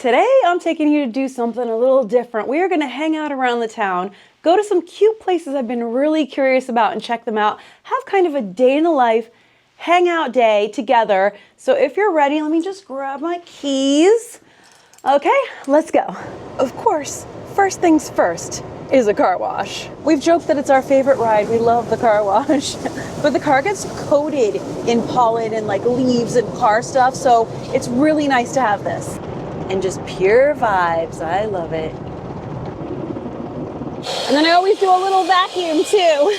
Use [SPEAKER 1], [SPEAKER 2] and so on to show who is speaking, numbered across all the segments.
[SPEAKER 1] Today, I'm taking you to do something a little different. We are going to hang out around the town, go to some cute places I've been really curious about and check them out, have kind of a day in the life, hangout day together. So if you're ready, let me just grab my keys. Okay, let's go. Of course, first things first is a car wash. We've joked that it's our favorite ride. We love the car wash. But the car gets coated in pollen and like leaves and car stuff, so it's really nice to have this. And just pure vibes. I love it. And then I always do a little vacuum too.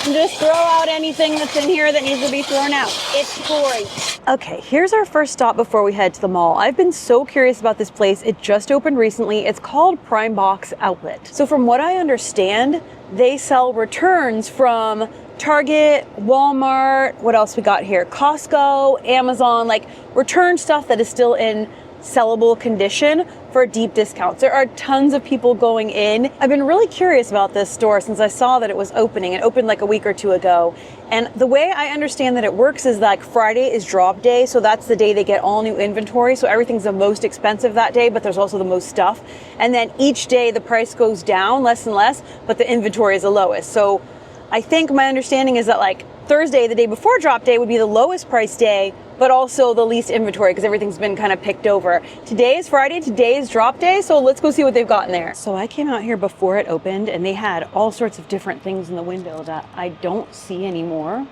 [SPEAKER 1] And just throw out anything that's in here that needs to be thrown out. It's great. Okay, here's our first stop before we head to the mall. I've been so curious about this place. It just opened recently. It's called Prime Box Outlet. So from what I understand, they sell returns from Target, Walmart, what else we got here? Costco, Amazon, like return stuff that is still in sellable condition for deep discounts. There are tons of people going in. I've been really curious about this store since I saw that it was opening. It opened like a week or two ago. And the way I understand that it works is like Friday is drop day. So that's the day they get all new inventory. So everything's the most expensive that day, but there's also the most stuff. And then each day the price goes down less and less, but the inventory is the lowest. So I think my understanding is that like Thursday, the day before drop day, would be the lowest price day, but also the least inventory because everything's been kind of picked over. Today is Friday, today is drop day, so let's go see what they've got in there. So I came out here before it opened and they had all sorts of different things in the window that I don't see anymore,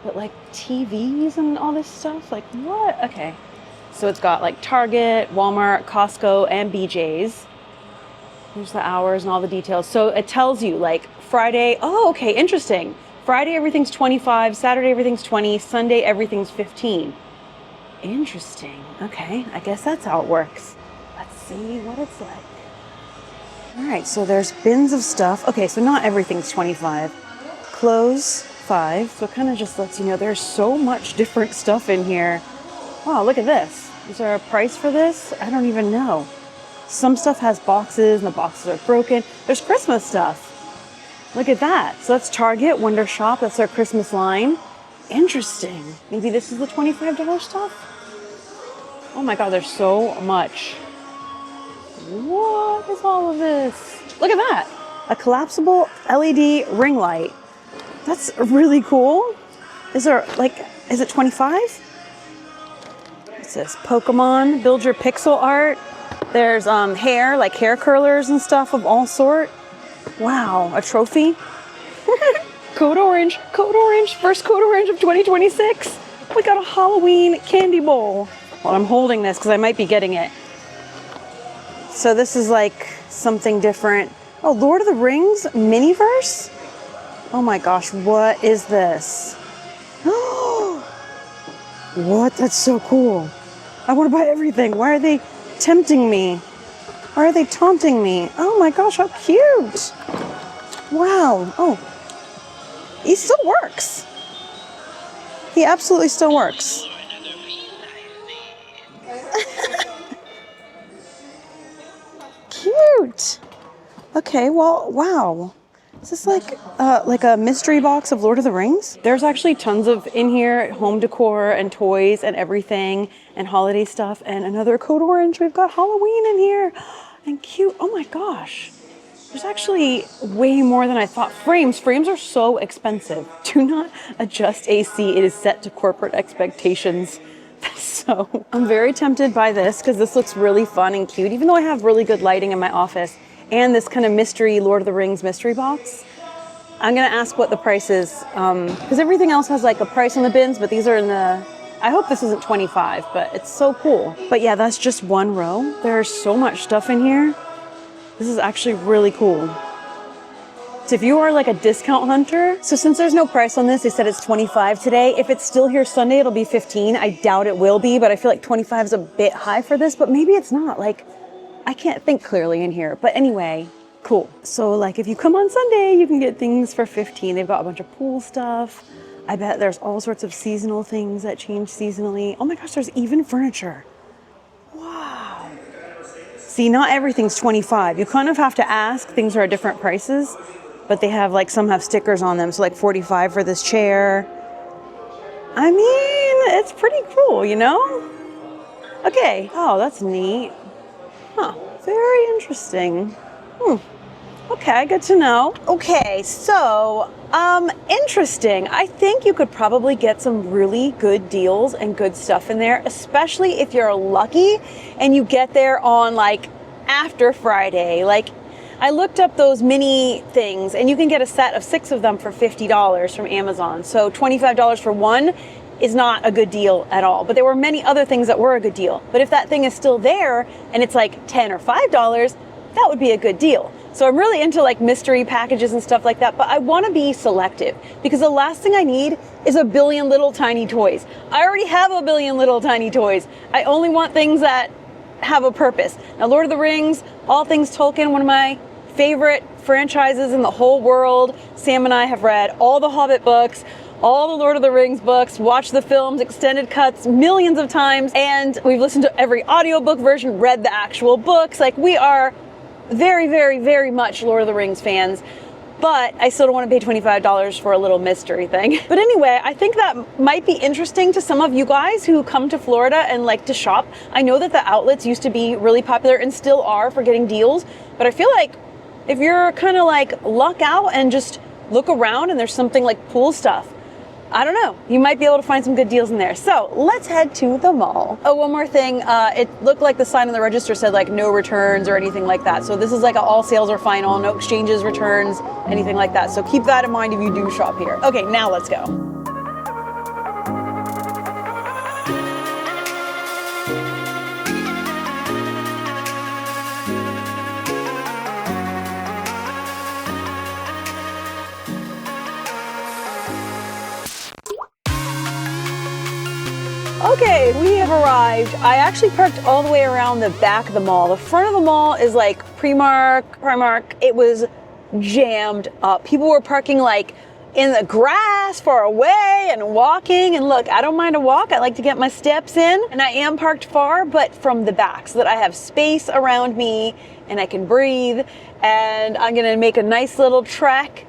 [SPEAKER 1] but like TVs and all this stuff, like what? Okay, so it's got like Target, Walmart, Costco, and BJ's. Here's the hours and all the details. So it tells you like Friday, oh, okay, interesting. Friday, everything's 25, Saturday, everything's 20, Sunday, everything's 15. Interesting. Okay, I guess that's how it works. Let's see what it's like. All right, so there's bins of stuff. Okay, so not everything's 25. Clothes, 5. So it kind of just lets you know there's so much different stuff in here. Wow, look at this. Is there a price for this? I don't even know. Some stuff has boxes and the boxes are broken. There's Christmas stuff. Look at that. So that's Target, Wonder Shop. That's their Christmas line. Interesting. Maybe this is the $25 stuff? Oh my God, there's so much. What is all of this? Look at that. A collapsible LED ring light. That's really cool. Is there like, is it 25? What's this? Pokemon, build your pixel art. There's hair, like hair curlers and stuff of all sort. Wow, a trophy. Code Orange, first Code Orange of 2026. We got a Halloween candy bowl. Well, I'm holding this because I might be getting it. So this is like something different. Oh, Lord of the Rings Miniverse? Oh my gosh, what is this? What? That's so cool. I want to buy everything. Why are they tempting me? Why are they taunting me? Oh my gosh, how cute. Wow. Oh, he still works. He absolutely still works. Cute. Okay, well, wow. Is this like a mystery box of Lord of the Rings? There's actually tons of in here, home decor and toys and everything and holiday stuff and another Code Orange. We've got Halloween in here and cute. Oh my gosh. There's actually way more than I thought. Frames are so expensive. Do not adjust AC. It is set to corporate expectations. So I'm very tempted by this because this looks really fun and cute, even though I have really good lighting in my office. And this kind of mystery Lord of the Rings mystery box. I'm gonna ask what the price is, because everything else has like a price on the bins, but these are in the, I hope this isn't 25, but it's so cool. But yeah, that's just one row. There's so much stuff in here. This is actually really cool. So if you are like a discount hunter, so since there's no price on this, they said it's 25 today. If it's still here Sunday, it'll be 15. I doubt it will be, but I feel like 25 is a bit high for this, but maybe it's not. Like, I can't think clearly in here, but anyway, cool. So like if you come on Sunday, you can get things for 15. They've got a bunch of pool stuff. I bet there's all sorts of seasonal things that change seasonally. Oh my gosh, there's even furniture. Wow. See, not everything's 25. You kind of have to ask. Things are at different prices, but they have like, some have stickers on them. So like 45 for this chair. I mean, it's pretty cool, you know? Okay. Oh, that's neat. Huh. Very interesting. Okay, good to know. Okay, so, interesting. I think you could probably get some really good deals and good stuff in there, especially if you're lucky and you get there on like after Friday. Like, I looked up those mini things and you can get a set of 6 of them for $50 from Amazon. So $25 for one is not a good deal at all. But there were many other things that were a good deal. But if that thing is still there and it's like $10 or $5, that would be a good deal. So I'm really into like mystery packages and stuff like that, but I want to be selective because the last thing I need is a billion little tiny toys. I already have a billion little tiny toys. I only want things that have a purpose. Now, Lord of the Rings, all things Tolkien, one of my favorite franchises in the whole world. Sam and I have read all the Hobbit books, all the Lord of the Rings books, watched the films, extended cuts millions of times, and we've listened to every audiobook version, read the actual books. Like, we are very, very, very much Lord of the Rings fans, but I still don't want to pay $25 for a little mystery thing. But anyway, I think that might be interesting to some of you guys who come to Florida and like to shop. I know that the outlets used to be really popular and still are for getting deals, but I feel like if you're kind of like luck out and just look around and there's something like pool stuff, I don't know, you might be able to find some good deals in there. So let's head to the mall. Oh, one more thing. It looked like the sign on the register said like no returns or anything like that. So this is like all sales are final, no exchanges, returns, anything like that. So keep that in mind if you do shop here. Okay, now let's go. Okay, we have arrived. I actually parked all the way around the back of the mall. The front of the mall is like Primark. It was jammed up. People were parking like in the grass far away and walking. And look, I don't mind a walk. I like to get my steps in. And I am parked far, but from the back so that I have space around me and I can breathe. And I'm gonna make a nice little trek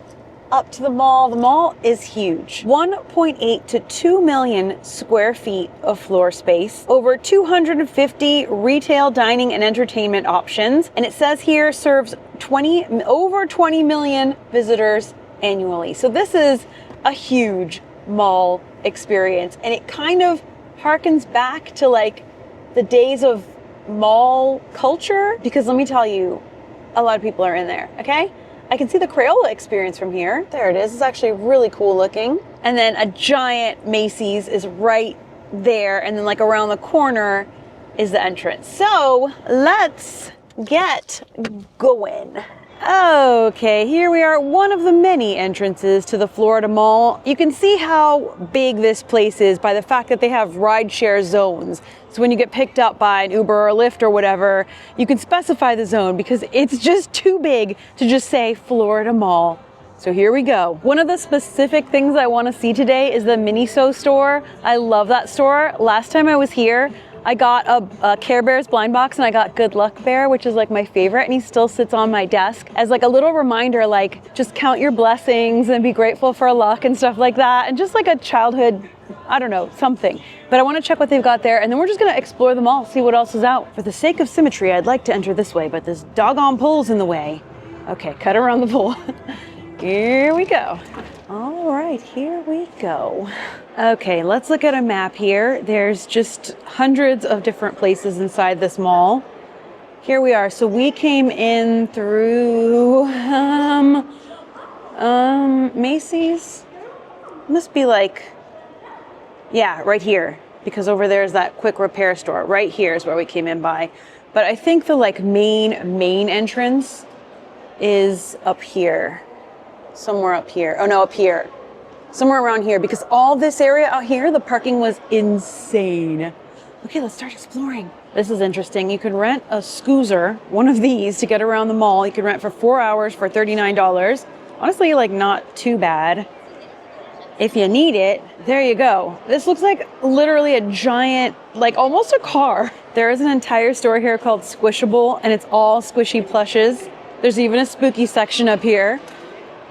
[SPEAKER 1] up to the mall. The mall is huge. 1.8 to 2 million square feet of floor space, over 250 retail, dining, and entertainment options. And it says here serves over 20 million visitors annually. So this is a huge mall experience. And it kind of harkens back to like the days of mall culture, because let me tell you, a lot of people are in there, okay? I can see the Crayola experience from here. There it is. It's actually really cool looking. And then a giant Macy's is right there. And then like around the corner is the entrance. So let's get going. Okay, here we are at one of the many entrances to the Florida Mall. You can see how big this place is by the fact that they have rideshare zones. So when you get picked up by an Uber or a Lyft or whatever, you can specify the zone because it's just too big to just say Florida Mall. So here we go. One of the specific things I want to see today is the Miniso store. I love that store. Last time I was here, I got a Care Bears blind box and I got Good Luck Bear, which is like my favorite, and he still sits on my desk as like a little reminder, like just count your blessings and be grateful for luck and stuff like that, and just like a childhood, I don't know, something. But I want to check what they've got there, and then we're just going to explore the mall, see what else is out. For the sake of symmetry, I'd like to enter this way, but this doggone pole's in the way. Okay, cut around the pole. Here we go. All right, here we go. Okay, let's look at a map here. There's just hundreds of different places inside this mall. Here we are. So we came in through Macy's. Must be like, yeah, right here, because over there is that quick repair store. Right here is where we came in by. But I think the like main entrance is up here. Somewhere up here. Oh no, up here. Somewhere around here, because all this area out here, the parking was insane. Okay, let's start exploring. This is interesting. You can rent a scooter, one of these, to get around the mall. You can rent for 4 hours for $39. Honestly, like not too bad. If you need it, there you go. This looks like literally a giant, like almost a car. There is an entire store here called Squishable, and it's all squishy plushes. There's even a spooky section up here.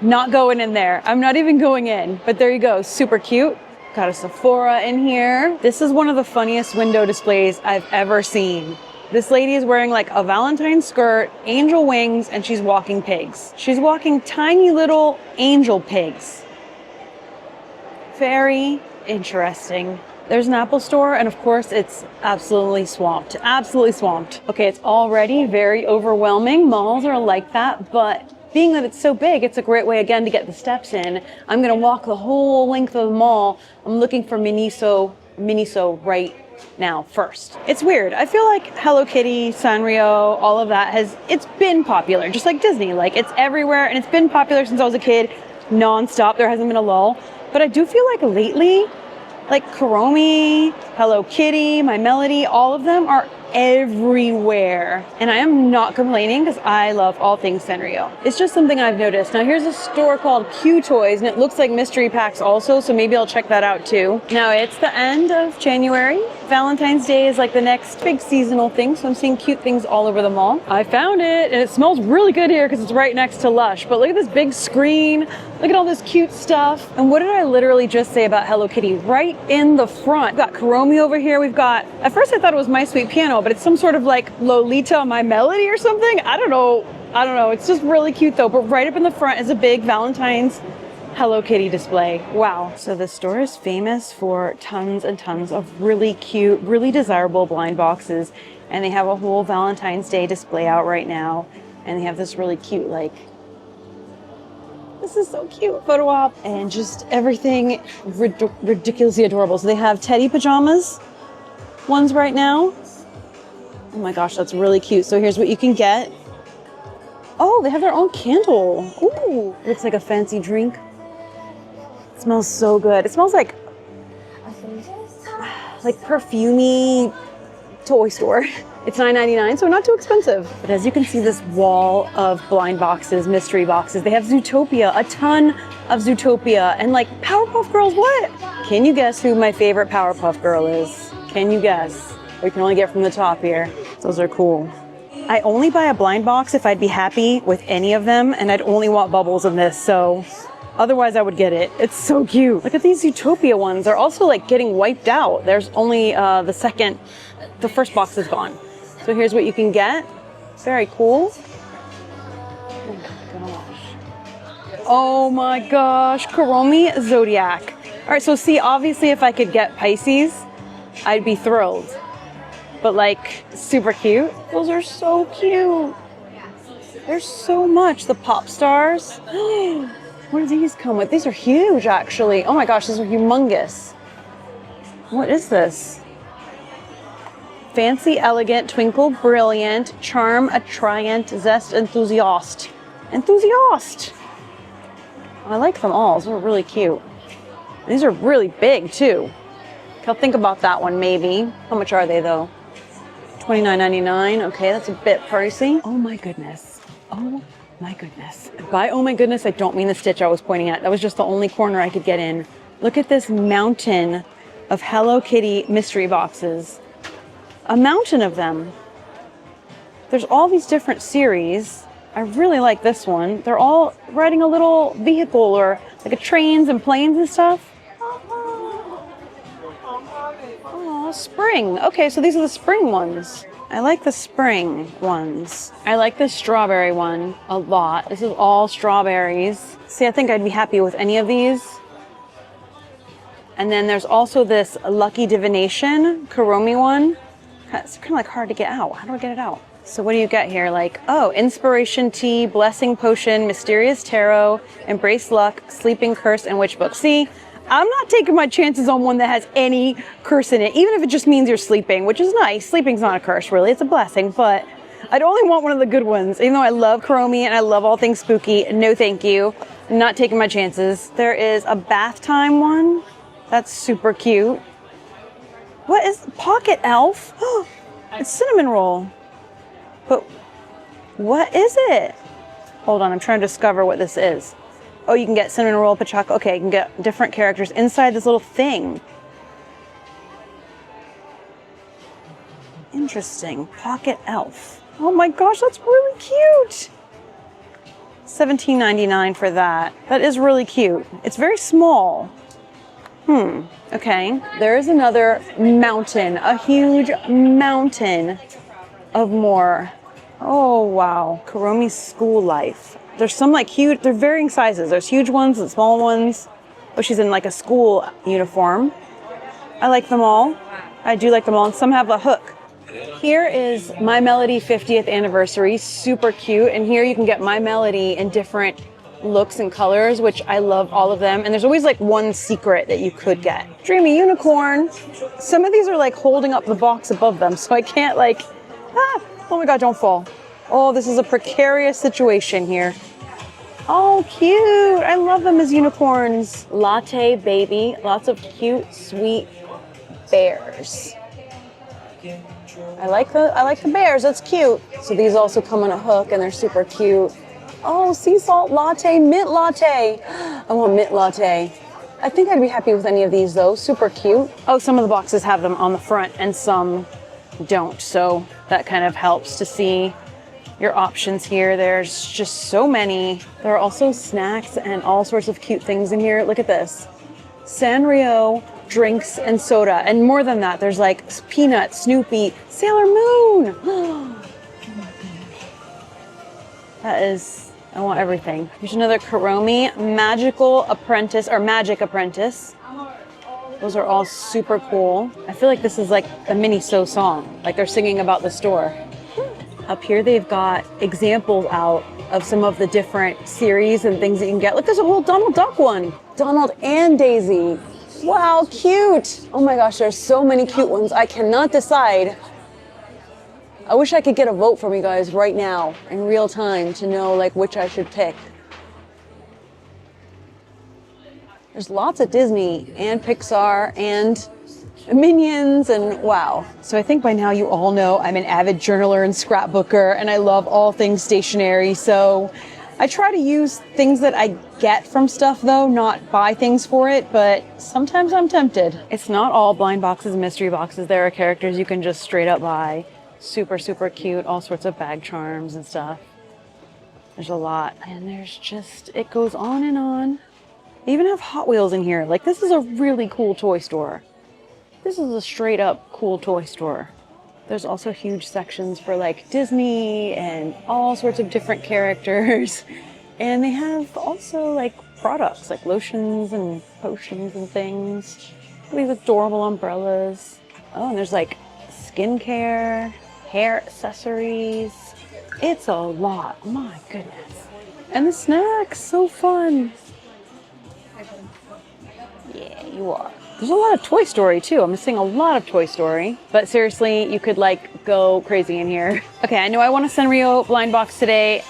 [SPEAKER 1] Not going in there. I'm not even going in, but there you go. Super cute. got a Sephora in here. This is one of the funniest window displays I've ever seen. This lady is wearing like a Valentine skirt, angel wings, and she's walking pigs. She's walking tiny little angel pigs. Very interesting. There's an Apple store, and of course it's absolutely swamped. Absolutely swamped. Okay, it's already very overwhelming. Malls are like that, but being that it's so big, it's a great way again to get the steps in. I'm gonna walk the whole length of the mall. I'm looking for Miniso right now first. It's weird. I feel like Hello Kitty, Sanrio, all of that it's been popular, just like Disney. Like it's everywhere, and it's been popular since I was a kid, non-stop. There hasn't been a lull. But I do feel like lately, like Kuromi, Hello Kitty, My Melody, all of them are everywhere. And I am not complaining because I love all things Sanrio. It's just something I've noticed. Now here's a store called Q Toys, and it looks like mystery packs also, so maybe I'll check that out too. Now it's the end of January. Valentine's Day is like the next big seasonal thing, so I'm seeing cute things all over the mall. I found it, and it smells really good here because it's right next to Lush. But look at this big screen. Look at all this cute stuff. And what did I literally just say about Hello Kitty? Right in the front. We've got Kuromi over here. We've got, at first I thought it was My Sweet Piano, but it's some sort of like Lolita My Melody or something. I don't know. It's just really cute though. But right up in the front is a big Valentine's Hello Kitty display. Wow. So the store is famous for tons and tons of really cute, really desirable blind boxes. And they have a whole Valentine's Day display out right now. And they have this really cute, like, this is so cute, photo op, and just everything ridiculously adorable. So they have teddy pajamas ones right now. Oh my gosh, that's really cute. So here's what you can get. Oh, they have their own candle. Ooh, looks like a fancy drink. It smells so good. It smells like perfumey toy store. It's $9.99, so not too expensive. But as you can see, this wall of blind boxes, mystery boxes. They have Zootopia, a ton of Zootopia, and like Powerpuff Girls, what? Can you guess who my favorite Powerpuff Girl is? Can you guess? We can only get from the top here. Those are cool. I only buy a blind box if I'd be happy with any of them, and I'd only want bubbles in this, so otherwise I would get it. It's so cute. Look at these Zootopia ones. They're also like getting wiped out. There's only the first box is gone. So here's what you can get. Very cool. Oh my gosh, Kuromi Zodiac. All right, so see, obviously if I could get Pisces, I'd be thrilled. But like, super cute. Those are so cute. There's so much. The pop stars. What do these come with? These are huge, actually. Oh my gosh, these are humongous. What is this? Fancy, elegant, twinkle, brilliant, charm, attrayant, zest, enthusiast. Enthusiast! I like them all. These are really cute. These are really big, too. I'll think about that one, maybe. How much are they, though? $29.99. Okay, that's a bit pricey. Oh, my goodness. Oh, my goodness. By oh, my goodness, I don't mean the stitch I was pointing at. That was just the only corner I could get in. Look at this mountain of Hello Kitty mystery boxes. A mountain of them. There's all these different series. I really like this one. They're all riding a little vehicle or like trains and planes and stuff. Oh, spring. Okay, so these are the spring ones. I like the spring ones. I like this strawberry one a lot. This is all strawberries. See, I think I'd be happy with any of these. And then there's also this Lucky Divination Kuromi one. It's kind of like hard to get out. How do I get it out? So what do you get here? Like, oh, Inspiration Tea, Blessing Potion, Mysterious Tarot, Embrace Luck, Sleeping Curse, and Witch Book. See, I'm not taking my chances on one that has any curse in it, even if it just means you're sleeping, which is nice. Sleeping's not a curse, really. It's a blessing, but I'd only want one of the good ones. Even though I love Kuromi and I love all things spooky, no thank you. I'm not taking my chances. There is a bath time one. That's super cute. What is Pocket Elf? It's cinnamon roll. But what is it? Hold on, I'm trying to discover what this is. Oh, you can get cinnamon roll, pachaco. Okay, you can get different characters inside this little thing. Interesting. Pocket Elf. Oh my gosh, that's really cute. $17.99 for that. That is really cute. It's very small. Okay. There is another mountain, a huge mountain of more. Oh, wow. Kuromi's school life. There's some like huge, they're varying sizes. There's huge ones and small ones. Oh, she's in like a school uniform. I like them all. I do like them all. And some have a hook. Here is My Melody 50th anniversary. Super cute. And here you can get My Melody in different looks and colors, which I love all of them. And there's always like one secret that you could get. Dreamy unicorn. Some of these are like holding up the box above them, so I can't like, oh my God, don't fall. Oh, this is a precarious situation here. Oh, cute. I love them as unicorns. Latte baby. Lots of cute, sweet bears. I like the bears. That's cute. So these also come on a hook and they're super cute. Oh, sea salt latte, mint latte. I want mint latte. I think I'd be happy with any of these though. Super cute. Oh, some of the boxes have them on the front and some don't. So that kind of helps to see your options here. There's just so many. There are also snacks and all sorts of cute things in here. Look at this. Sanrio drinks and soda. And more than that, there's like Peanut, Snoopy, Sailor Moon. That is, I want everything. Here's another Kuromi Magical Apprentice or Magic Apprentice. Those are all super cool. I feel like this is like a mini song, like they're singing about the store. Up here they've got examples out of some of the different series and things that you can get. Look, there's a whole Donald Duck one. Donald and Daisy. Wow, cute. Oh my gosh, there's so many cute ones. I cannot decide. I wish I could get a vote from you guys right now in real time to know like which I should pick. There's lots of Disney and Pixar and Minions and wow. So I think by now you all know I'm an avid journaler and scrapbooker and I love all things stationery. So I try to use things that I get from stuff though, not buy things for it, but sometimes I'm tempted. It's not all blind boxes and mystery boxes. There are characters you can just straight up buy. Super, super cute. All sorts of bag charms and stuff. There's a lot. And there's just, it goes on and on. They even have Hot Wheels in here. Like this is a really cool toy store. This is a straight up cool toy store. There's also huge sections for like Disney and all sorts of different characters. And they have also like products like lotions and potions and things. These adorable umbrellas. Oh, and there's like skincare, hair accessories. It's a lot, my goodness. And the snacks, so fun. Yeah, you are. There's a lot of Toy Story too. I'm missing a lot of Toy Story, but seriously, you could like go crazy in here. Okay, I know I want a Sanrio blind box today.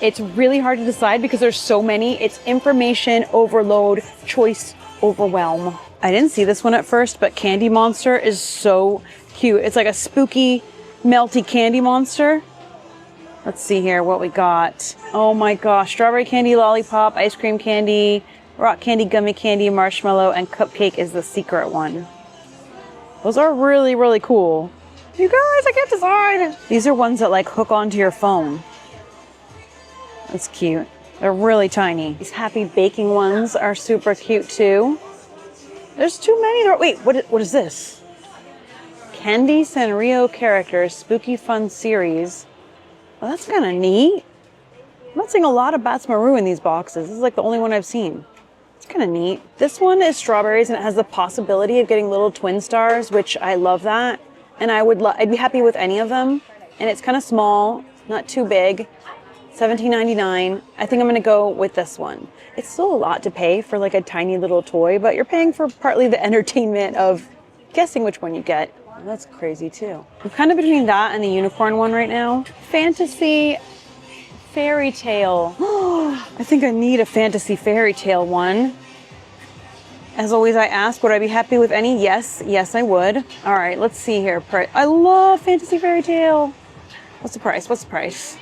[SPEAKER 1] It's really hard to decide because there's so many. It's information overload, choice overwhelm. I didn't see this one at first, but Candy Monster is so cute. It's like a spooky, melty candy monster. Let's see here what we got. Oh my gosh, strawberry candy, lollipop, ice cream candy, rock candy, gummy candy, marshmallow, and cupcake is the secret one. Those are really, really cool. You guys, I can't decide. These are ones that like hook onto your phone. That's cute. They're really tiny. These happy baking ones are super cute too. There's too many. Wait, what is this? Candy Sanrio characters, spooky fun series. Well, that's kind of neat. I'm not seeing a lot of Bats Maru in these boxes. This is like the only one I've seen. It's kind of neat. This one is strawberries and it has the possibility of getting little twin stars, which I love that. And I'd be happy with any of them. And it's kind of small, not too big. $17.99. I think I'm gonna go with this one. It's still a lot to pay for like a tiny little toy, but you're paying for partly the entertainment of guessing which one you get. That's crazy too. I'm kind of between that and the unicorn one right now. Fantasy fairy tale. I think I need a fantasy fairy tale one. As always, I ask, would I be happy with any? Yes, I would. All right, let's see here. I love fantasy fairy tale. What's the price? What's the price?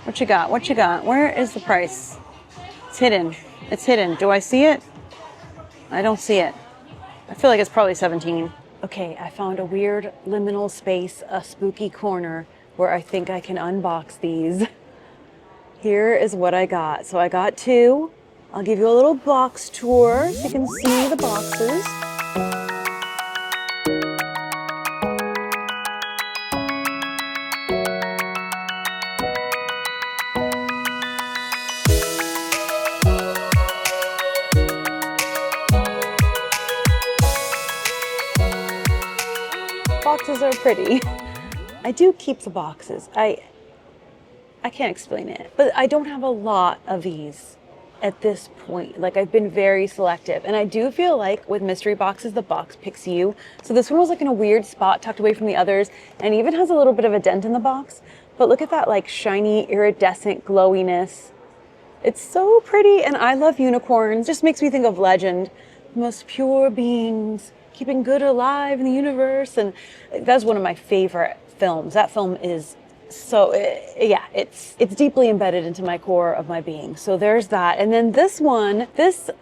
[SPEAKER 1] What you got? What you got? Where is the price? It's hidden. It's hidden. Do I see it? I don't see it. I feel like it's probably 17. Okay, I found a weird liminal space, a spooky corner where I think I can unbox these. Here is what I got. So I got two. I'll give you a little box tour so you can see the boxes. Boxes are pretty. I do keep the boxes. I can't explain it, but I don't have a lot of these at this point. Like, I've been very selective, and I do feel like with mystery boxes, the box picks you. So this one was like in a weird spot tucked away from the others, and even has a little bit of a dent in the box. But look at that, like, shiny, iridescent glowiness. It's so pretty, and I love unicorns. Just makes me think of Legend, the most pure beings, keeping good alive in the universe. And that's one of my favorite films. That film is so, yeah, it's deeply embedded into my core of my being. So there's that. And then this one,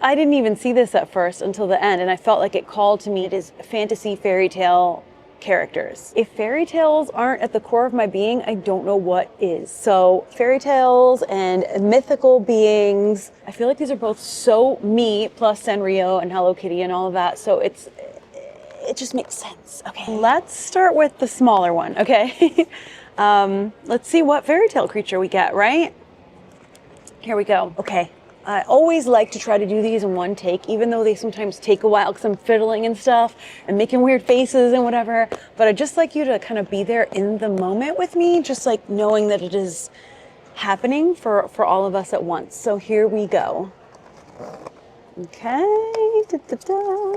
[SPEAKER 1] I didn't even see this at first until the end, and I felt like it called to me. It is fantasy fairy tale characters. If fairy tales aren't at the core of my being, I don't know what is. So fairy tales and mythical beings, I feel like these are both so me, plus Sanrio and Hello Kitty and all of that. So it just makes sense. Okay, let's start with the smaller one, okay? Let's see what fairy tale creature we get, right? Here we go. Okay. I always like to try to do these in one take, even though they sometimes take a while because I'm fiddling and stuff and making weird faces and whatever. But I'd just like you to kind of be there in the moment with me, just like knowing that it is happening for all of us at once. So here we go. Okay. Da-da-da.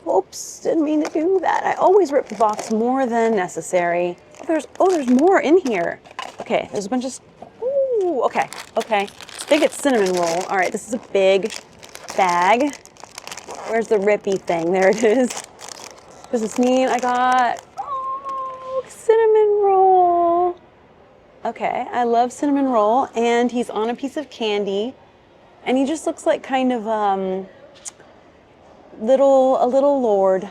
[SPEAKER 1] Oops, didn't mean to do that. I always rip the box more than necessary. There's more in here. Okay, there's a bunch of, ooh, okay. I think it's cinnamon roll. All right, this is a big bag. Where's the rippy thing? There it is. Does this mean I got, oh, cinnamon roll. Okay, I love cinnamon roll, and he's on a piece of candy, and he just looks like kind of, a little lord,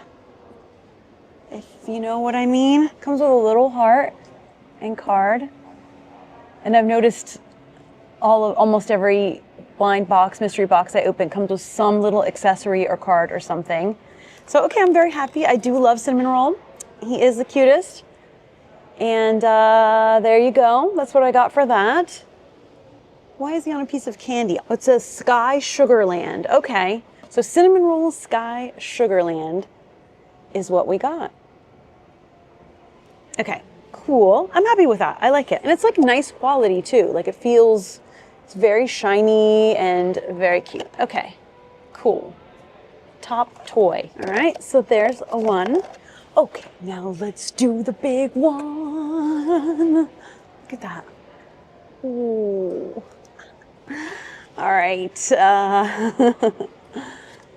[SPEAKER 1] if you know what I mean. Comes with a little heart and card. And I've noticed almost every blind box, mystery box I open comes with some little accessory or card or something. So, okay, I'm very happy. I do love cinnamon roll. He is the cutest. And there you go. That's what I got for that. Why is he on a piece of candy? It says Sky Sugarland. Okay. So Cinnamon Roll Sky Sugarland is what we got. Okay, cool. I'm happy with that. I like it. And it's like nice quality too. Like it's very shiny and very cute. Okay, cool. Top toy. All right, so there's a one. Okay, now let's do the big one. Look at that. Ooh. All right.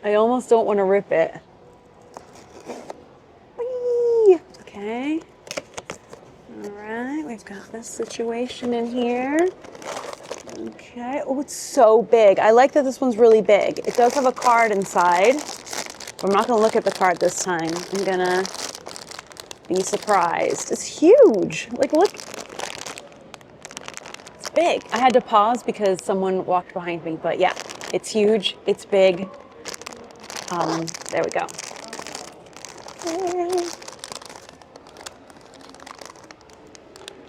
[SPEAKER 1] I almost don't want to rip it. Whee! Okay. All right, we've got this situation in here. Okay. Oh, it's so big. I like that this one's really big. It does have a card inside. But I'm not going to look at the card this time. I'm going to be surprised. It's huge. Like, look. It's big. I had to pause because someone walked behind me. But yeah, it's huge. It's big. There we go.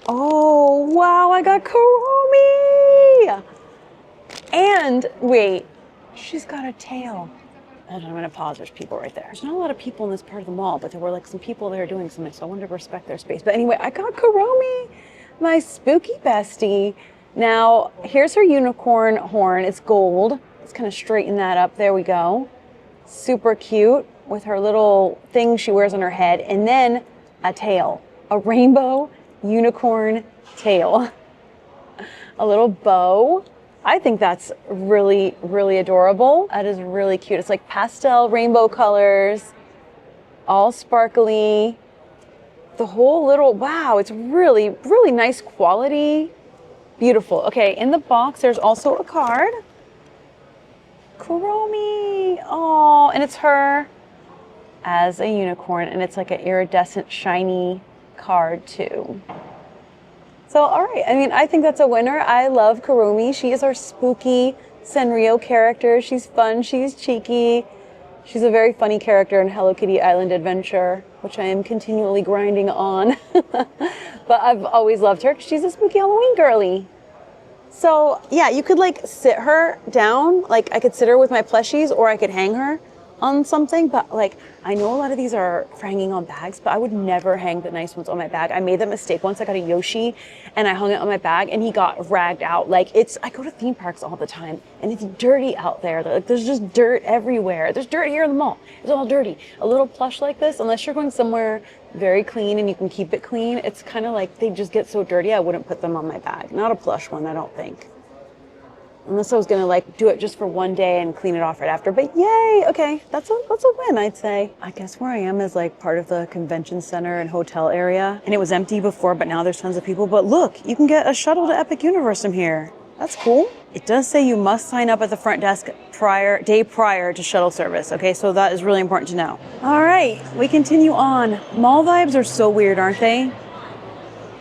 [SPEAKER 1] Oh, wow, I got Kurumi! And, wait, she's got a tail. Hold on, I'm gonna pause, there's people right there. There's not a lot of people in this part of the mall, but there were like some people there doing something, so I wanted to respect their space. But anyway, I got Kurumi, my spooky bestie. Now, here's her unicorn horn, it's gold. Let's kind of straighten that up, there we go. Super cute with her little thing she wears on her head, and then a tail, a rainbow unicorn tail, a little bow. I think that's really, really adorable. That is really cute. It's like pastel rainbow colors, all sparkly. The whole little, wow, it's really, really nice quality. Beautiful. Okay, in the box, there's also a card. Kurumi, oh, and it's her as a unicorn, and it's like an iridescent, shiny card too. So, all right, I mean, I think that's a winner. I love Kurumi. She is our spooky Sanrio character. She's fun, she's cheeky. She's a very funny character in Hello Kitty Island Adventure, which I am continually grinding on. But I've always loved her because she's a spooky Halloween girly. So yeah, you could like sit her down, like I could sit her with my plushies, or I could hang her on something. But like, I know a lot of these are for hanging on bags, but I would never hang the nice ones on my bag. I made that mistake once. I got a Yoshi and I hung it on my bag and he got ragged out. Like I go to theme parks all the time and it's dirty out there. Like there's just dirt everywhere. There's dirt here in the mall. It's all dirty. A little plush like this, unless you're going somewhere very clean and you can keep it clean, it's kind of like they just get so dirty. I wouldn't put them on my bag. Not a plush one, I don't think. Unless I was gonna like do it just for one day and clean it off right after. But yay, okay, that's a win, I'd say. I guess where I am is like part of the convention center and hotel area, and it was empty before, but now there's tons of people. But look, you can get a shuttle to Epic Universe from here. That's cool. It does say you must sign up at the front desk day prior to shuttle service. Okay, so that is really important to know. All right, we continue on. Mall vibes are so weird, aren't they?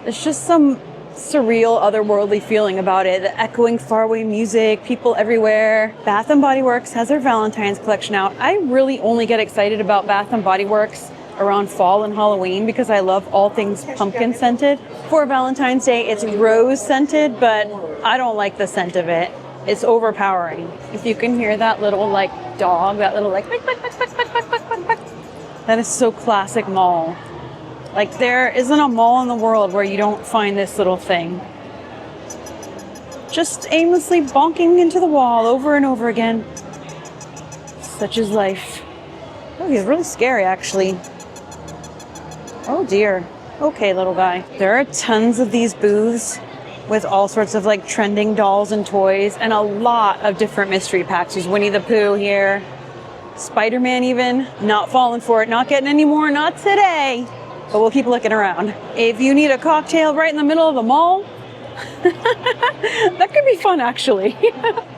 [SPEAKER 1] It's just some surreal, otherworldly feeling about it. The echoing faraway music, people everywhere. Bath & Body Works has their Valentine's collection out. I really only get excited about Bath & Body Works around fall and Halloween because I love all things pumpkin scented. For Valentine's Day, it's rose scented, but I don't like the scent of it. It's overpowering. If you can hear that little like dog, that little like that is so classic mall. Like there isn't a mall in the world where you don't find this little thing. Just aimlessly bonking into the wall over and over again. Such is life. Oh, he's really scary actually. Oh dear. Okay, little guy. There are tons of these booths with all sorts of like trending dolls and toys and a lot of different mystery packs. There's Winnie the Pooh here. Spider-Man even. Not falling for it. Not getting any more. Not today. But we'll keep looking around. If you need a cocktail right in the middle of the mall, that could be fun actually.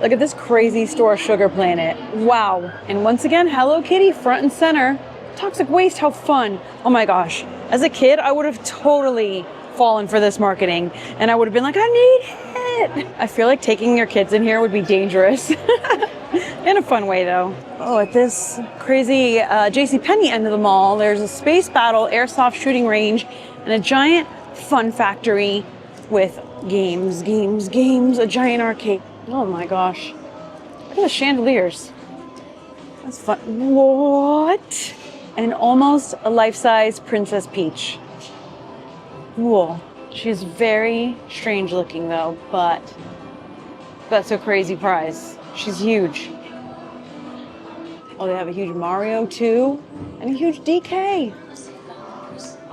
[SPEAKER 1] Look at this crazy store, Sugar Planet. Wow. And once again, Hello Kitty front and center. Toxic waste, how fun. Oh my gosh. As a kid, I would have totally fallen for this marketing and I would have been like, I need it. I feel like taking your kids in here would be dangerous. In a fun way though. Oh, at this crazy JCPenney end of the mall, there's a space battle airsoft shooting range and a giant fun factory with games, a giant arcade. Oh my gosh. Look at the chandeliers. That's fun. What? And almost a life-size Princess Peach. Whoa. She's very strange looking though, but that's a crazy prize. She's huge. Oh, they have a huge Mario too, and a huge DK.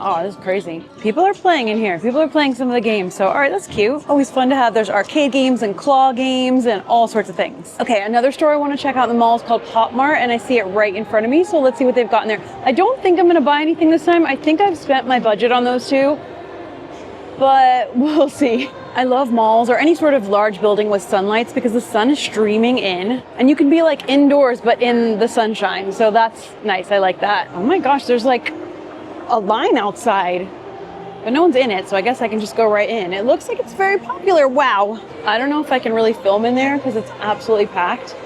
[SPEAKER 1] Oh, this is crazy. People are playing in here. People are playing some of the games. So, all right, that's cute. Always fun to have. There's arcade games and claw games and all sorts of things. Okay, another store I want to check out in the mall is called Pop Mart, and I see it right in front of me. So let's see what they've got in there. I don't think I'm going to buy anything this time. I think I've spent my budget on those two, but we'll see. I love malls or any sort of large building with sunlights because the sun is streaming in and you can be like indoors but in the sunshine. So that's nice. I like that. Oh my gosh, there's like a line outside, but no one's in it, so I guess I can just go right in. It looks like it's very popular. Wow. I don't know if I can really film in there because it's absolutely packed,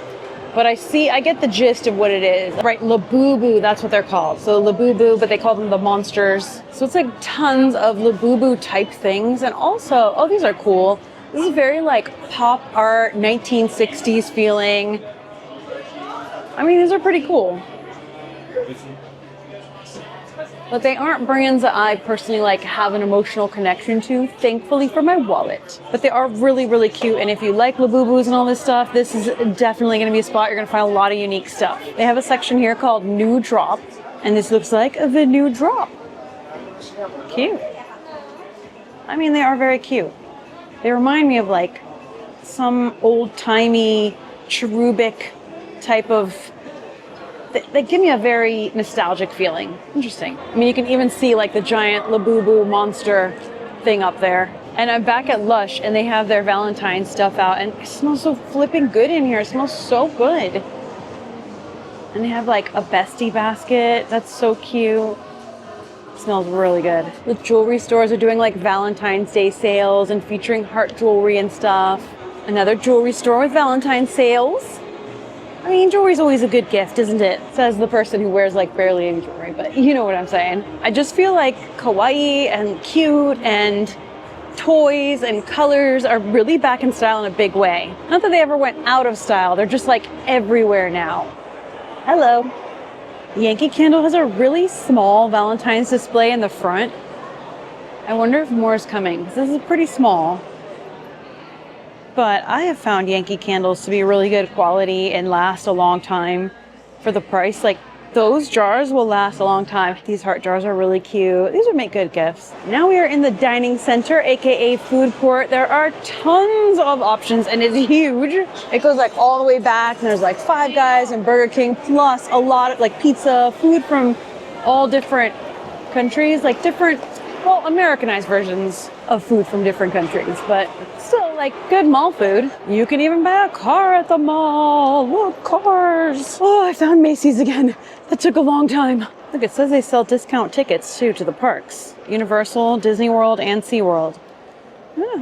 [SPEAKER 1] but I get the gist of what it is. Right, Labubu, that's what they're called. So Labubu, but they call them the monsters. So it's like tons of Labubu type things. And also, oh, these are cool. This is very like pop art, 1960s feeling. I mean, these are pretty cool. But they aren't brands that I personally like have an emotional connection to, thankfully for my wallet. But they are really, really cute. And if you like Labubus and all this stuff, this is definitely gonna be a spot. You're gonna find a lot of unique stuff. They have a section here called New Drop. And this looks like the New Drop. Cute. I mean, they are very cute. They remind me of like some old-timey cherubic type of, they give me a very nostalgic feeling. Interesting. I mean, you can even see like the giant Labubu monster thing up there. And I'm back at Lush and they have their Valentine's stuff out and it smells so flipping good in here. It smells so good. And they have like a bestie basket. That's so cute. It smells really good. The jewelry stores are doing like Valentine's Day sales and featuring heart jewelry and stuff. Another jewelry store with Valentine's sales. I mean, jewelry's always a good gift, isn't it? Says the person who wears like barely any jewelry, but you know what I'm saying. I just feel like kawaii and cute and toys and colors are really back in style in a big way. Not that they ever went out of style, they're just like everywhere now. Hello. Yankee Candle has a really small Valentine's display in the front. I wonder if more is coming, because this is pretty small. But I have found Yankee Candles to be really good quality and last a long time for the price. Like, those jars will last a long time. These heart jars are really cute. These would make good gifts. Now we are in the dining center, aka food court. There are tons of options and it's huge. It goes like all the way back and there's like Five Guys and Burger King, plus a lot of like pizza, food from all different countries, like different, well, Americanized versions of food from different countries, but still like good mall food. You can even buy a car at the mall. Look, cars. Oh, I found Macy's again. That took a long time. Look, it says they sell discount tickets too to the parks. Universal, Disney World, and SeaWorld.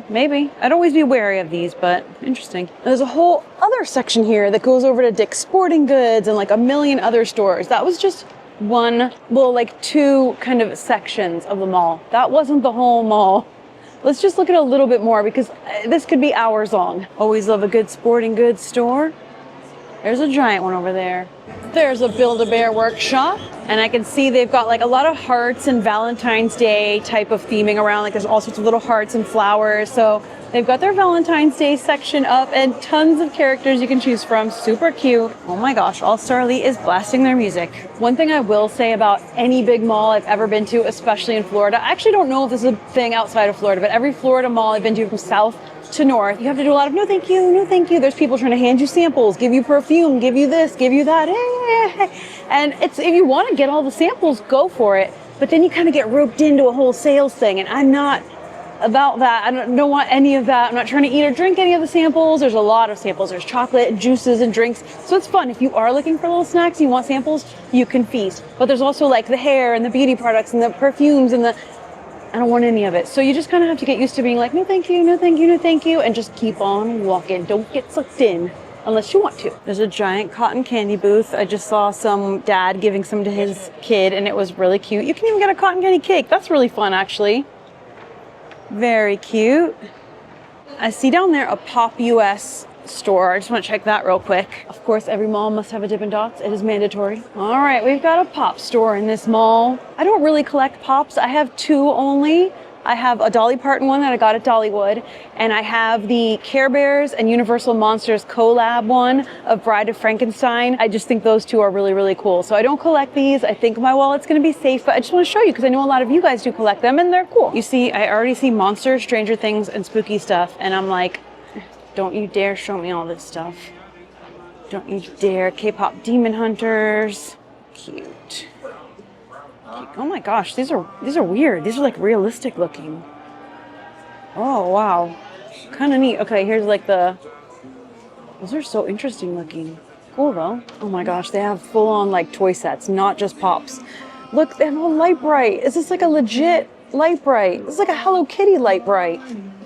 [SPEAKER 1] Maybe. I'd always be wary of these, but interesting. There's a whole other section here that goes over to Dick's Sporting Goods and like a million other stores. That was just one, well, like two kind of sections of the mall. That wasn't the whole mall. Let's just look at a little bit more because this could be hours long. Always love a good sporting goods store. There's a giant one over there. There's a Build-A-Bear workshop. And I can see they've got like a lot of hearts and Valentine's Day type of theming around. Like there's all sorts of little hearts and flowers. So they've got their Valentine's Day section up and tons of characters you can choose from. Super cute. Oh my gosh, All Star Elite is blasting their music. One thing I will say about any big mall I've ever been to, especially in Florida, I actually don't know if this is a thing outside of Florida, but every Florida mall I've been to from south to north, you have to do a lot of no thank you, no thank you. There's people trying to hand you samples, give you perfume, give you this, give you that. And it's, if you want to get all the samples, go for it. But then you kind of get roped into a whole sales thing, and I'm not about that. I don't want any of that. I'm not trying to eat or drink any of the samples. There's a lot of samples. There's chocolate and juices and drinks. So it's fun. If you are looking for little snacks, you want samples, you can feast. But there's also like the hair and the beauty products and the perfumes and I don't want any of it. So you just kind of have to get used to being like, no thank you, no thank you, no thank you, and just keep on walking. Don't get sucked in unless you want to. There's a giant cotton candy booth. I just saw some dad giving some to his kid and it was really cute. You can even get a cotton candy cake. That's really fun, actually. Very cute. I see down there a Pop US store. I just want to check that real quick. Of course, every mall must have a Dippin' Dots. It is mandatory. All right, we've got a pop store in this mall. I don't really collect pops. I have two only. I have a Dolly Parton one that I got at Dollywood, and I have the Care Bears and Universal Monsters collab one of Bride of Frankenstein. I just think those two are really, really cool. So I don't collect these. I think my wallet's gonna be safe, but I just want to show you because I know a lot of you guys do collect them and they're cool. You see, I already see monsters, Stranger Things, and spooky stuff, and I'm like, don't you dare show me all this stuff. Don't you dare. K-pop Demon Hunters. Cute. Oh my gosh, these are weird. These are like realistic looking. Oh wow, kind of neat. Okay, here's like those are so interesting looking. Cool though. Oh my gosh, they have full on like toy sets, not just pops. Look, they have a light bright. Is this like a legit light bright? This is like a Hello Kitty light bright.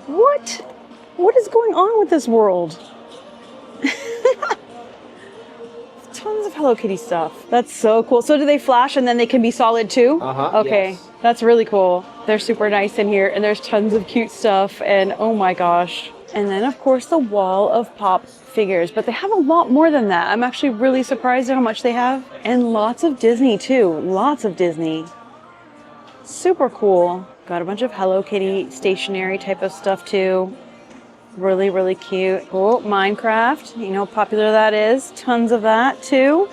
[SPEAKER 1] What? What is going on with this world? Tons of Hello Kitty stuff. That's so cool. So do they flash and then they can be solid too? Okay, yes. That's really cool. They're super nice in here and there's tons of cute stuff and oh my gosh. And then of course the wall of pop figures, but they have a lot more than that. I'm actually really surprised at how much they have. And lots of Disney too. Lots of Disney. Super cool. Got a bunch of Hello Kitty stationery type of stuff too. Really, really cute. Oh, Minecraft. You know how popular that is. Tons of that too.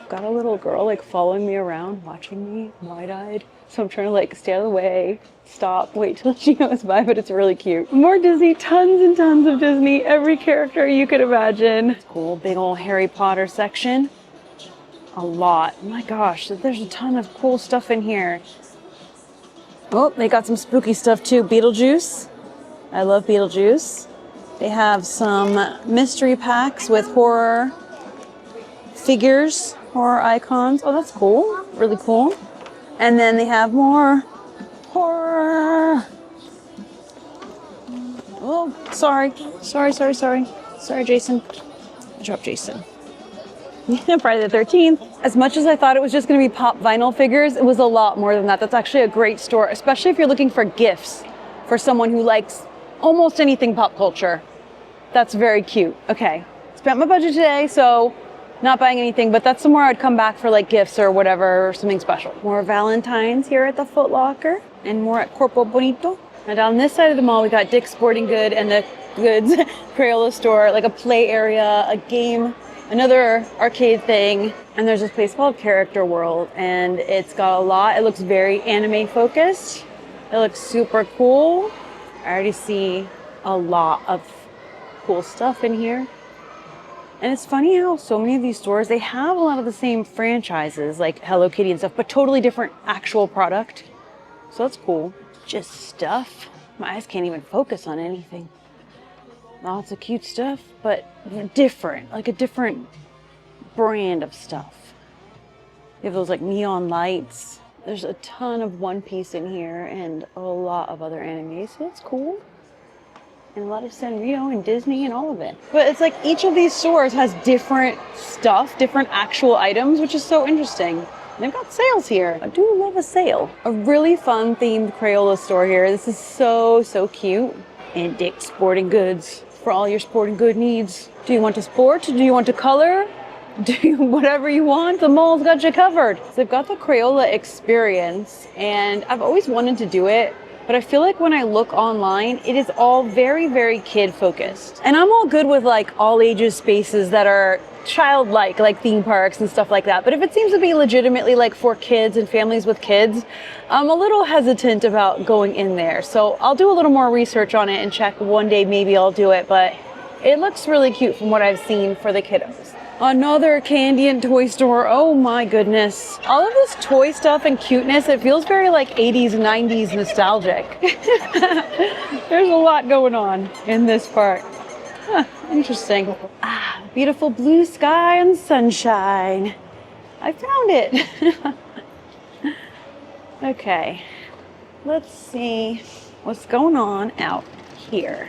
[SPEAKER 1] Got a little girl like following me around, watching me wide-eyed. So I'm trying to like stay out of the way, stop, wait till she goes by, but it's really cute. More Disney, tons and tons of Disney. Every character you could imagine. Cool, big old Harry Potter section. A lot. Oh my gosh, there's a ton of cool stuff in here. Oh, they got some spooky stuff too. Beetlejuice. I love Beetlejuice. They have some mystery packs with horror figures, horror icons. Oh, that's cool. Really cool. And then they have more horror. Oh, Sorry, Jason. I dropped Jason. Friday the 13th. As much as I thought it was just going to be pop vinyl figures, it was a lot more than that. That's actually a great store, especially if you're looking for gifts for someone who likes almost anything pop culture. That's very cute. Okay, spent my budget today, so not buying anything, but that's somewhere I'd come back for like gifts or whatever, or something special. More Valentine's here at the Foot Locker and more at Corpo Bonito. Now down this side of the mall, we got Dick's Sporting Good and the Goods Crayola store, like a play area, a game, another arcade thing. And there's this place called Character World, and it's got a lot. It looks very anime focused. It looks super cool. I already see a lot of cool stuff in here. And it's funny how so many of these stores, they have a lot of the same franchises, like Hello Kitty and stuff, but totally different actual product. So that's cool. Just stuff. My eyes can't even focus on anything. Lots of cute stuff, but different, like a different brand of stuff. You have those like neon lights. There's a ton of One Piece in here and a lot of other animes, so that's cool. And a lot of Sanrio and Disney and all of it. But it's like each of these stores has different stuff, different actual items, which is so interesting. They've got sales here. I do love a sale. A really fun themed Crayola store here. This is so, so cute. And Dick's Sporting Goods for all your sporting good needs. Do you want to sport? Do you want to color? Do you, whatever you want, the mall's got you covered. So they've got the Crayola experience, and I've always wanted to do it, but I feel like when I look online, it is all very, very kid focused. And I'm all good with like all ages spaces that are childlike, like theme parks and stuff like that. But if it seems to be legitimately like for kids and families with kids, I'm a little hesitant about going in there. So I'll do a little more research on it and check one day, maybe I'll do it. But it looks really cute from what I've seen for the kiddos. Another candy and toy store. Oh my goodness. All of this toy stuff and cuteness, it feels very like 80s, 90s nostalgic. There's a lot going on in this part. Huh, interesting. Ah, beautiful blue sky and sunshine. I found it. Okay, let's see what's going on out here.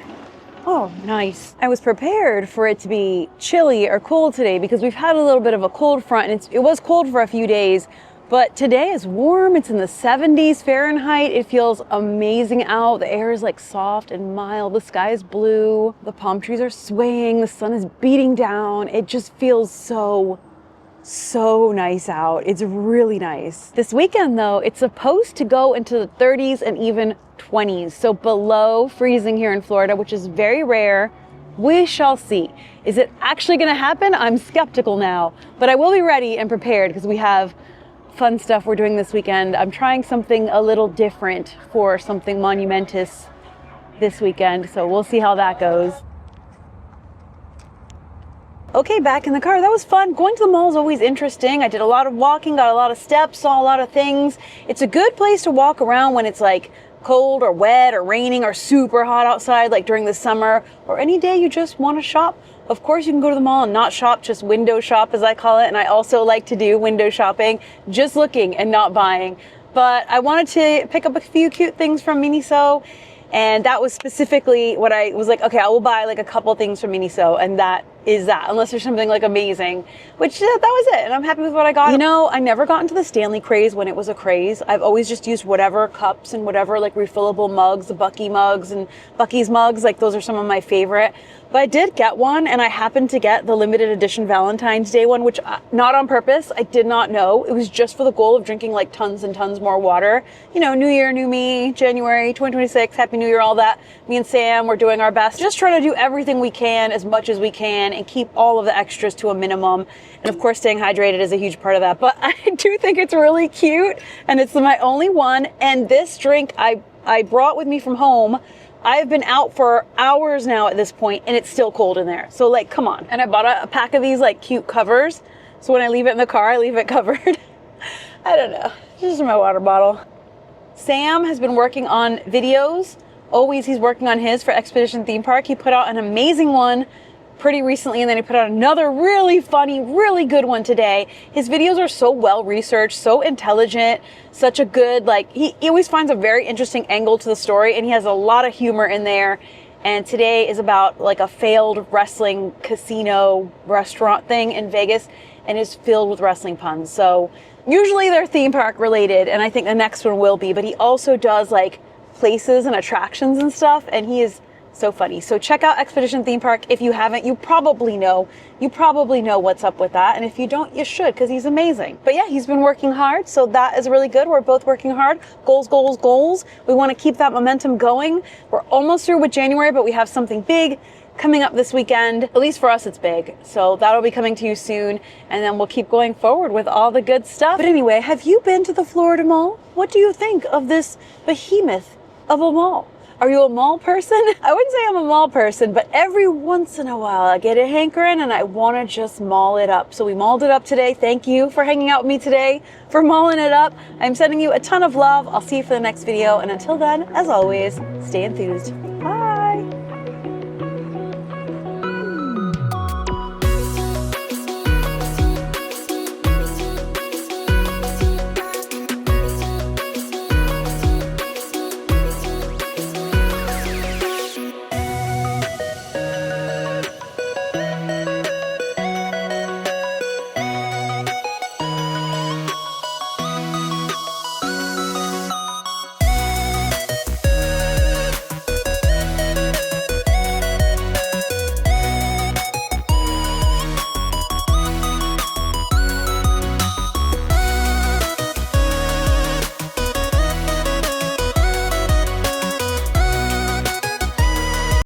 [SPEAKER 1] Oh, nice. I was prepared for it to be chilly or cold today because we've had a little bit of a cold front, and it was cold for a few days, but today is warm. It's in the 70s Fahrenheit. It feels amazing out. The air is like soft and mild. The sky is blue. The palm trees are swaying. The sun is beating down. It just feels so nice out. It's really nice. This weekend though, it's supposed to go into the 30s and even 20s, so below freezing here in Florida, which is very rare. We shall see. Is it actually going to happen? I'm skeptical now, but I will be ready and prepared because we have fun stuff we're doing this weekend. I'm trying something a little different for something monumentous this weekend, so we'll see how that goes. Okay, back in the car. That was fun. Going to the mall is always interesting. I did a lot of walking, got a lot of steps, saw a lot of things. It's a good place to walk around when it's like cold or wet or raining or super hot outside, like during the summer, or any day you just want to shop. Of course, you can go to the mall and not shop, just window shop as I call it. And I also like to do window shopping, just looking and not buying. But I wanted to pick up a few cute things from Miniso. And that was specifically what I was like, okay, I will buy like a couple things from Miniso, and that is that, unless there's something like amazing, which that was it. And I'm happy with what I got. You know, I never got into the Stanley craze when it was a craze. I've always just used whatever cups and whatever like refillable mugs, the Bucky mugs and Bucky's mugs. Like those are some of my favorite. But I did get one, and I happened to get the limited edition Valentine's Day one, which not on purpose. I did not know. It was just for the goal of drinking like tons and tons more water. You know, New Year, new me, January 2026, Happy New Year, all that. Me and Sam, we're doing our best. Just trying to do everything we can, as much as we can, and keep all of the extras to a minimum. And of course, staying hydrated is a huge part of that. But I do think it's really cute, and it's my only one. And this drink I brought with me from home. I've been out for hours now at this point, and it's still cold in there. So like, come on. And I bought a pack of these like cute covers. So when I leave it in the car, I leave it covered. I don't know. This is my water bottle. Sam has been working on videos. Always he's working on his for Expedition Theme Park. He put out an amazing one pretty recently, and then he put out another really funny, really good one today. His videos are so well researched, so intelligent, such a good, like, he always finds a very interesting angle to the story, and he has a lot of humor in there. And today is about like a failed wrestling casino restaurant thing in Vegas, and is filled with wrestling puns. So usually they're theme park related, and I think the next one will be, but he also does like places and attractions and stuff, and he is so funny. So check out Expedition Theme Park. If you haven't, you probably know what's up with that. And if you don't, you should, because he's amazing. But yeah, he's been working hard. So that is really good. We're both working hard. Goals, goals, goals. We want to keep that momentum going. We're almost through with January, but we have something big coming up this weekend. At least for us, it's big. So that'll be coming to you soon. And then we'll keep going forward with all the good stuff. But anyway, have you been to the Florida Mall? What do you think of this behemoth of a mall? Are you a mall person? I wouldn't say I'm a mall person, but every once in a while I get a hankering and I want to just mall it up. So we mauled it up today. Thank you for hanging out with me today, for mauling it up. I'm sending you a ton of love. I'll see you for the next video. And until then, as always, stay enthused. Bye.